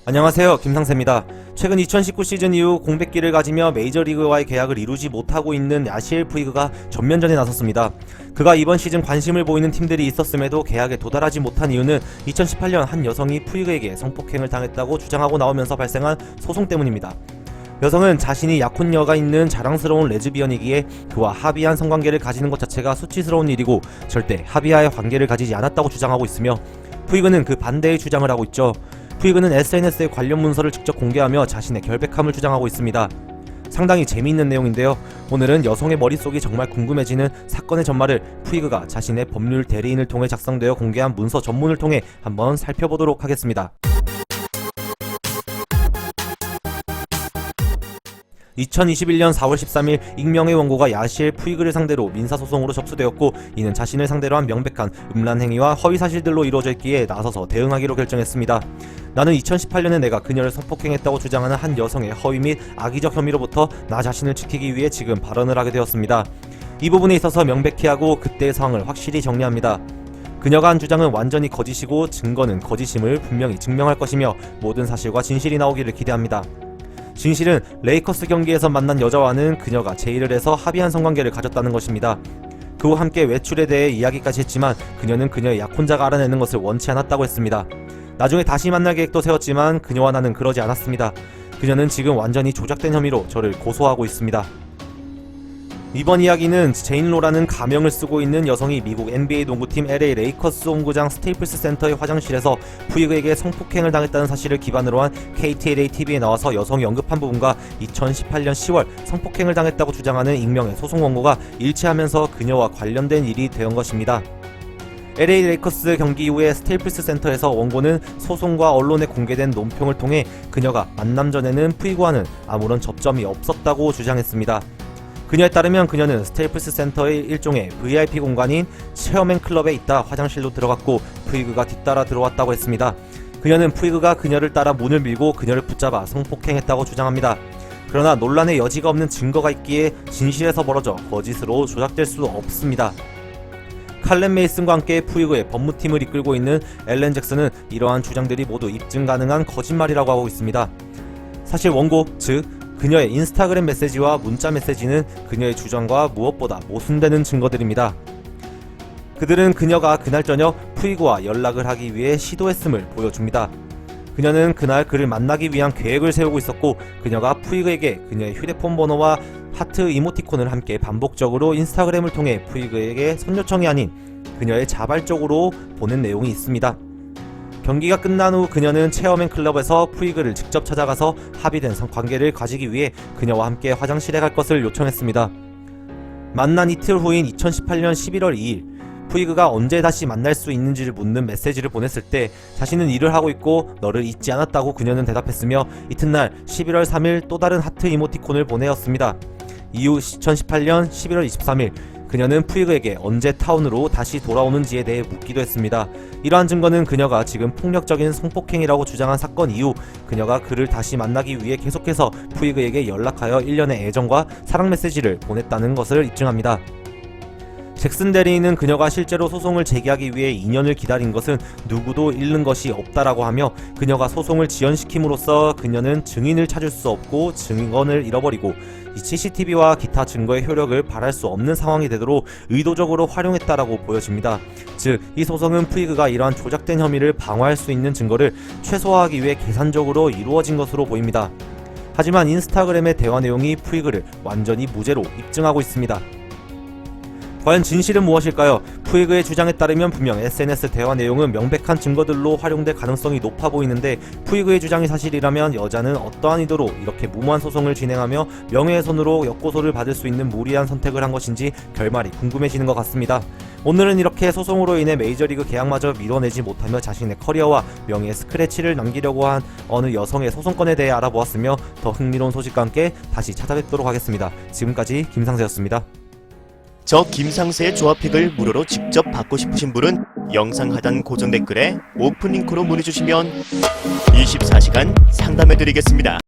안녕하세요, 김상세입니다. 최근 2019 시즌 이후 공백기를 가지며 메이저리그와의 계약을 이루지 못하고 있는 야시엘 푸이그가 전면전에 나섰습니다. 그가 이번 시즌 관심을 보이는 팀들이 있었음에도 계약에 도달하지 못한 이유는 2018년 한 여성이 푸이그에게 성폭행을 당했다고 주장하고 나오면서 발생한 소송 때문입니다. 여성은 자신이 약혼녀가 있는 자랑스러운 레즈비언이기에 그와 합의한 성관계를 가지는 것 자체가 수치스러운 일이고 절대 합의하에 관계를 가지지 않았다고 주장하고 있으며 푸이그는 그 반대의 주장을 하고 있죠. 푸이그는 SNS에 관련 문서를 직접 공개하며 자신의 결백함을 주장하고 있습니다. 상당히 재미있는 내용인데요. 오늘은 여성의 머릿속이 정말 궁금해지는 사건의 전말을 푸이그가 자신의 법률 대리인을 통해 작성되어 공개한 문서 전문을 통해 한번 살펴보도록 하겠습니다. 2021년 4월 13일 익명의 원고가 야시엘 푸이그를 상대로 민사소송으로 접수되었고 이는 자신을 상대로 한 명백한 음란 행위와 허위 사실들로 이루어져 있기에 나서서 대응하기로 결정했습니다. 나는 2018년에 내가 그녀를 성폭행했다고 주장하는 한 여성의 허위 및 악의적 혐의로부터 나 자신을 지키기 위해 지금 발언을 하게 되었습니다. 이 부분에 있어서 명백히 하고 그때의 상황을 확실히 정리합니다. 그녀가 한 주장은 완전히 거짓이고 증거는 거짓임을 분명히 증명할 것이며 모든 사실과 진실이 나오기를 기대합니다. 진실은 레이커스 경기에서 만난 여자와는 그녀가 제의를 해서 합의한 성관계를 가졌다는 것입니다. 그 후 함께 외출에 대해 이야기까지 했지만 그녀는 그녀의 약혼자가 알아내는 것을 원치 않았다고 했습니다. 나중에 다시 만날 계획도 세웠지만 그녀와 나는 그러지 않았습니다. 그녀는 지금 완전히 조작된 혐의로 저를 고소하고 있습니다. 이번 이야기는 제인로라는 가명을 쓰고 있는 여성이 미국 NBA 농구팀 LA 레이커스 홈구장 스테이플스 센터의 화장실에서 푸이그에게 성폭행을 당했다는 사실을 기반으로 한 KTLA TV에 나와서 여성이 언급한 부분과 2018년 10월 성폭행을 당했다고 주장하는 익명의 소송 원고가 일치하면서 그녀와 관련된 일이 된 것입니다. LA 레이커스 경기 이후에 스테이플스 센터에서 원고는 소송과 언론에 공개된 논평을 통해 그녀가 만남 전에는 푸이그와는 아무런 접점이 없었다고 주장했습니다. 그녀에 따르면 그녀는 스테이플스 센터의 일종의 VIP 공간인 체어맨 클럽에 있다 화장실로 들어갔고 푸이그가 뒤따라 들어왔다고 했습니다. 그녀는 푸이그가 그녀를 따라 문을 밀고 그녀를 붙잡아 성폭행했다고 주장합니다. 그러나 논란의 여지가 없는 증거가 있기에 진실에서 벌어져 거짓으로 조작될 수 없습니다. 칼렌 메이슨과 함께 푸이그의 법무팀을 이끌고 있는 앨런 잭슨은 이러한 주장들이 모두 입증 가능한 거짓말이라고 하고 있습니다. 사실 원고, 즉 그녀의 인스타그램 메시지와 문자 메시지는 그녀의 주장과 무엇보다 모순되는 증거들입니다. 그들은 그녀가 그날 저녁 푸이그와 연락을 하기 위해 시도했음을 보여줍니다. 그녀는 그날 그를 만나기 위한 계획을 세우고 있었고 그녀가 푸이그에게 그녀의 휴대폰 번호와 하트 이모티콘을 함께 반복적으로 인스타그램을 통해 푸이그에게 선요청이 아닌 그녀의 자발적으로 보낸 내용이 있습니다. 경기가 끝난 후 그녀는 체어맨 클럽에서 푸이그를 직접 찾아가서 합의된 관계를 가지기 위해 그녀와 함께 화장실에 갈 것을 요청했습니다. 만난 이틀 후인 2018년 11월 2일 푸이그가 언제 다시 만날 수 있는지를 묻는 메시지를 보냈을 때 자신은 일을 하고 있고 너를 잊지 않았다고 그녀는 대답했으며 이튿날 11월 3일 또 다른 하트 이모티콘을 보내었습니다. 이후 2018년 11월 23일 그녀는 푸이그에게 언제 타운으로 다시 돌아오는지에 대해 묻기도 했습니다. 이러한 증거는 그녀가 지금 폭력적인 성폭행이라고 주장한 사건 이후 그녀가 그를 다시 만나기 위해 계속해서 푸이그에게 연락하여 일련의 애정과 사랑 메시지를 보냈다는 것을 입증합니다. 잭슨 대리인은 그녀가 실제로 소송을 제기하기 위해 2년을 기다린 것은 누구도 잃는 것이 없다라고 하며 그녀가 소송을 지연시킴으로써 그녀는 증인을 찾을 수 없고 증언을 잃어버리고 이 CCTV와 기타 증거의 효력을 발할 수 없는 상황이 되도록 의도적으로 활용했다라고 보여집니다. 즉, 이 소송은 푸이그가 이러한 조작된 혐의를 방어할 수 있는 증거를 최소화하기 위해 계산적으로 이루어진 것으로 보입니다. 하지만 인스타그램의 대화 내용이 푸이그를 완전히 무죄로 입증하고 있습니다. 과연 진실은 무엇일까요? 푸이그의 주장에 따르면 분명 SNS 대화 내용은 명백한 증거들로 활용될 가능성이 높아 보이는데 푸이그의 주장이 사실이라면 여자는 어떠한 의도로 이렇게 무모한 소송을 진행하며 명예훼손으로 역고소를 받을 수 있는 무리한 선택을 한 것인지 결말이 궁금해지는 것 같습니다. 오늘은 이렇게 소송으로 인해 메이저리그 계약마저 밀어내지 못하며 자신의 커리어와 명예의 스크래치를 남기려고 한 어느 여성의 소송건에 대해 알아보았으며 더 흥미로운 소식과 함께 다시 찾아뵙도록 하겠습니다. 지금까지 김상세였습니다. 저 김상세의 조합픽을 무료로 직접 받고 싶으신 분은 영상 하단 고정 댓글에 오픈 링크로 문의주시면 24시간 상담해드리겠습니다.